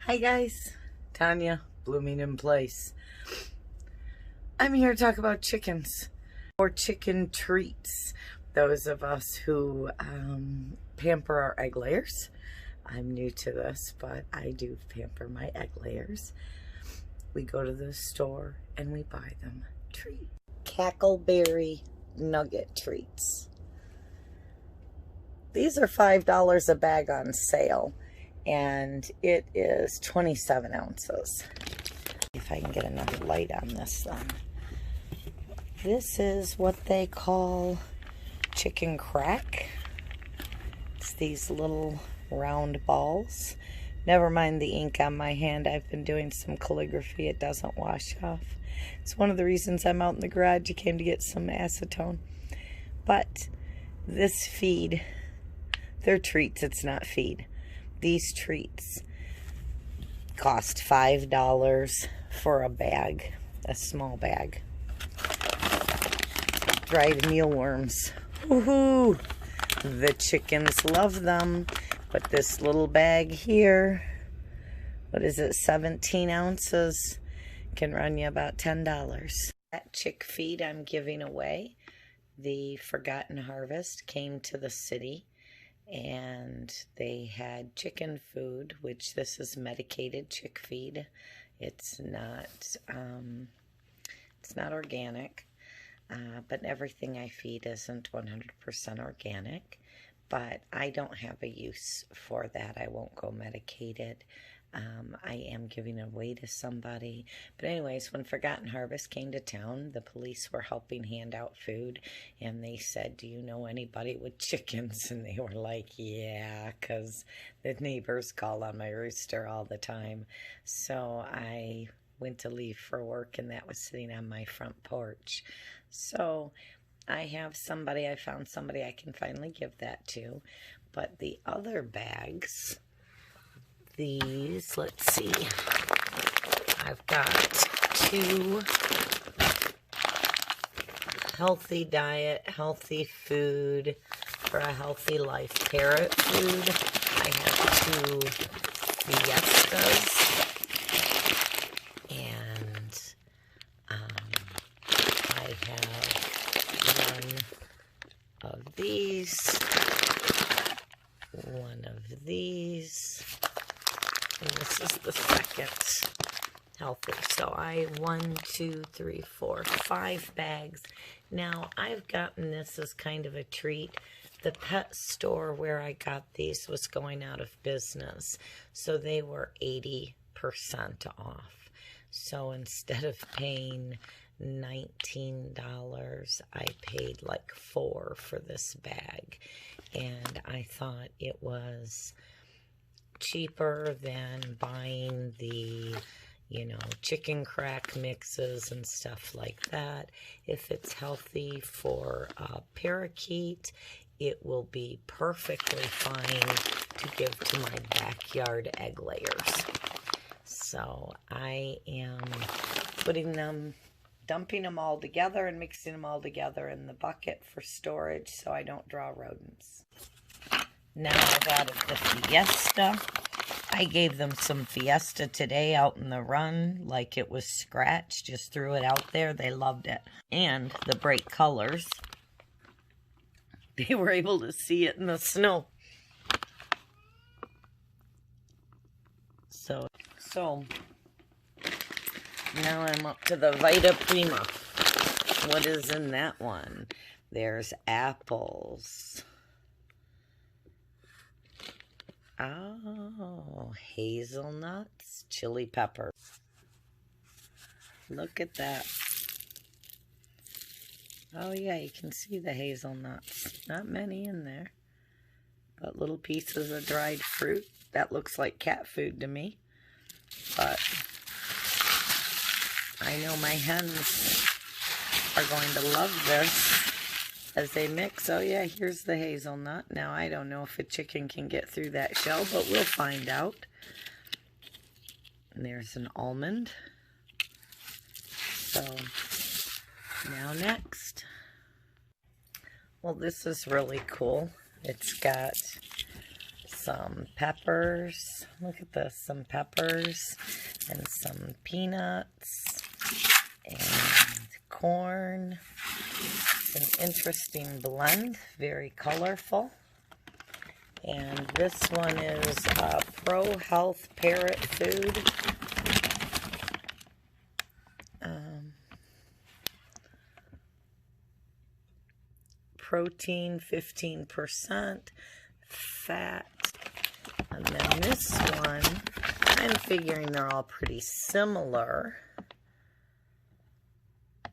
Hi guys, Tanya, Blooming in Place. I'm here to talk about chickens or chicken treats. Those of us who pamper our egg layers. I'm new to this, but I do pamper my egg layers. We go to the store and we buy them treats. Cackleberry nugget treats. These are $5 a bag on sale, and it is 27 ounces. If I can get another light on this then. This is what they call chicken crack. It's these little round balls. Never mind the ink on my hand. I've been doing some calligraphy. It doesn't wash off. It's one of the reasons I'm out in the garage. I came to get some acetone. But this feed, they're treats, it's not feed. These treats cost $5 for a bag, a small bag. Dried mealworms. Woohoo! The chickens love them. But this little bag here, what is it, 17 ounces, can run you about $10. That chick feed I'm giving away, the Forgotten Harvest, came to the city. And they had chicken food, which this is medicated chick feed. It's not organic, but everything I feed isn't 100% organic. But I don't have a use for that. I won't go medicated. I am giving it away to somebody. But anyways, when Forgotten Harvest came to town, the police were helping hand out food. And they said, do you know anybody with chickens? And they were like, yeah, because the neighbors call on my rooster all the time. So I went to leave for work, and that was sitting on my front porch. So I found somebody I can finally give that to. But the other bags, these, let's see, I've got 2 healthy diet, healthy food for a healthy life. Parrott food. I have 2 fiestas. And I have 1 of these. 1 of these. And this is the second healthy. So I 1, 2, 3, 4, 5 bags. Now I've gotten this as kind of a treat. The pet store where I got these was going out of business. So they were 80% off. So instead of paying $19, I paid like $4 for this bag. And I thought it was cheaper than buying the, chicken crack mixes and stuff like that. If it's healthy for a parakeet, it will be perfectly fine to give to my backyard egg layers. So I am dumping them all together and mixing them all together in the bucket for storage so I don't draw rodents. Now I've added the Fiesta. I gave them some Fiesta today out in the run, like it was scratched. Just threw it out there. They loved it. And the bright colors. They were able to see it in the snow. So now I'm up to the Vita Prima. What is in that one? There's apples. Oh, hazelnuts, chili pepper. Look at that. Oh yeah, you can see the hazelnuts. Not many in there, but little pieces of dried fruit. That looks like cat food to me, but I know my hens are going to love this as they mix. Oh yeah, here's the hazelnut. Now I don't know if a chicken can get through that shell, but we'll find out. And there's an almond. So now next. Well, this is really cool. It's got some peppers. Look at this, some peppers and some peanuts and corn. It's an interesting blend, very colorful. And this one is Pro Health Parrott food. Protein 15%, fat. And then this one, I'm figuring they're all pretty similar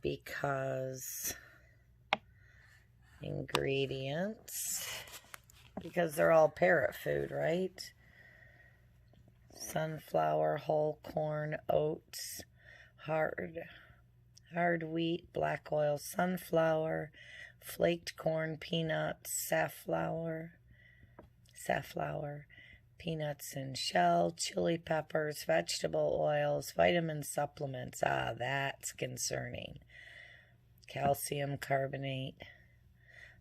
because ingredients, because they're all Parrott food, right? Sunflower, whole corn, oats, hard wheat, black oil, sunflower, flaked corn, peanuts, safflower, peanuts and shell, chili peppers, vegetable oils, vitamin supplements. Ah, that's concerning. Calcium carbonate.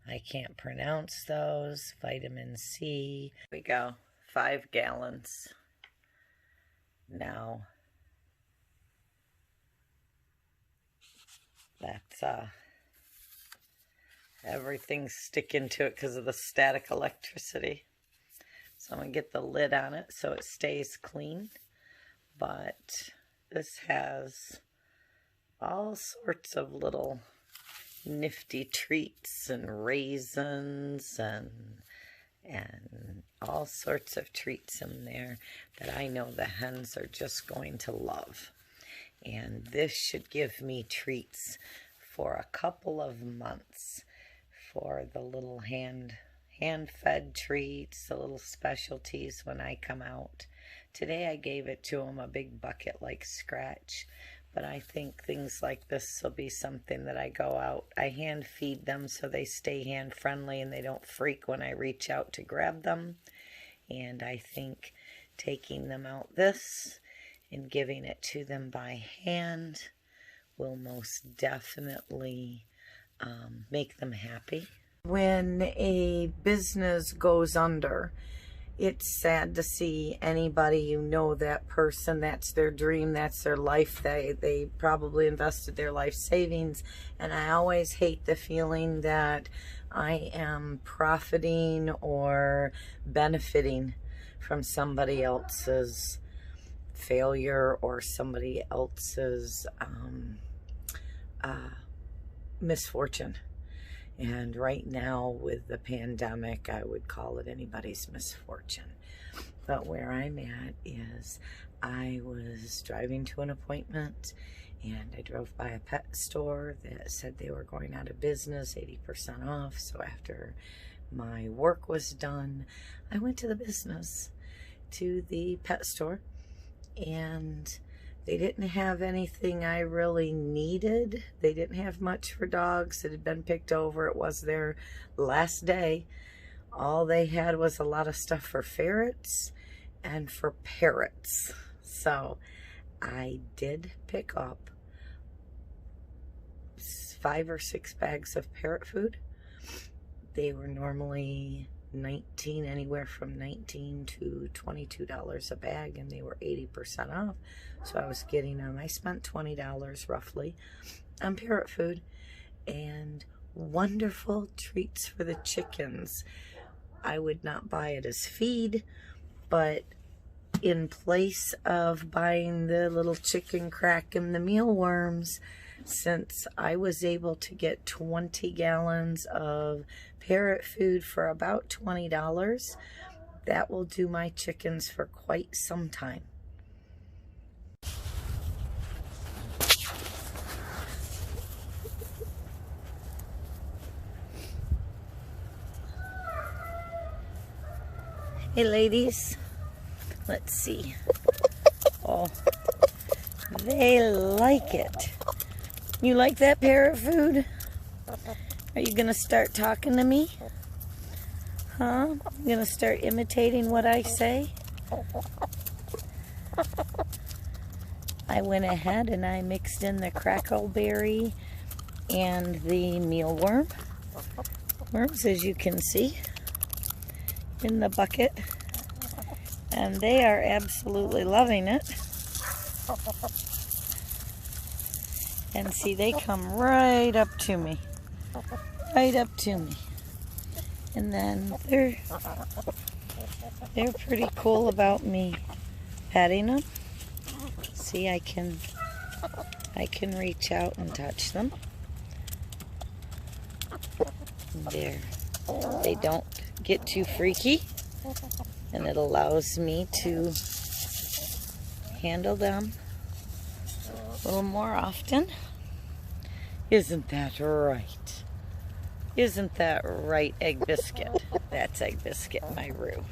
I can't pronounce those. Vitamin C. Here we go. 5 gallons. Now, that's everything's sticking to it because of the static electricity. So I'm going to get the lid on it so it stays clean. But this has all sorts of little nifty treats and raisins and all sorts of treats in there that I know the hens are just going to love. And this should give me treats for a couple of months for the little hand-fed treats, the little specialties when I come out. Today I gave it to them a big bucket like Scratch, but I think things like this will be something that I go out. I hand feed them so they stay hand friendly and they don't freak when I reach out to grab them. And I think taking them out this and giving it to them by hand will most definitely make them happy. When a business goes under, it's sad to see anybody, you know, that person, that's their dream, that's their life, they probably invested their life savings, and I always hate the feeling that I am profiting or benefiting from somebody else's failure or somebody else's misfortune. And right now with the pandemic, I would call it anybody's misfortune. But where I'm at is I was driving to an appointment and I drove by a pet store that said they were going out of business, 80% off. So after my work was done, I went to the pet store, and they didn't have anything I really needed. They didn't have much for dogs. It had been picked over. It was their last day. All they had was a lot of stuff for ferrets and for parrots. So I did pick up 5 or 6 bags of parrot food. They were normally anywhere from $19 to $22 a bag, and they were 80% off. So I was getting them. I spent $20 roughly on parrot food and wonderful treats for the chickens. I would not buy it as feed, but in place of buying the little chicken crack and the mealworms, since I was able to get 20 gallons of parrot food for about $20, that will do my chickens for quite some time. Hey ladies, let's see. Oh, they like it. You like that parrot food? Are you gonna start talking to me? Huh? I'm gonna start imitating what I say? I went ahead and I mixed in the crackleberry and the mealworms, as you can see, in the bucket. And they are absolutely loving it. And see, they come right up to me. Right up to me. And then they're pretty cool about me petting them. See, I can reach out and touch them. There. They don't get too freaky, and it allows me to handle them a little more often. Isn't that right? Isn't that right, Egg Biscuit? That's Egg Biscuit, my Roo.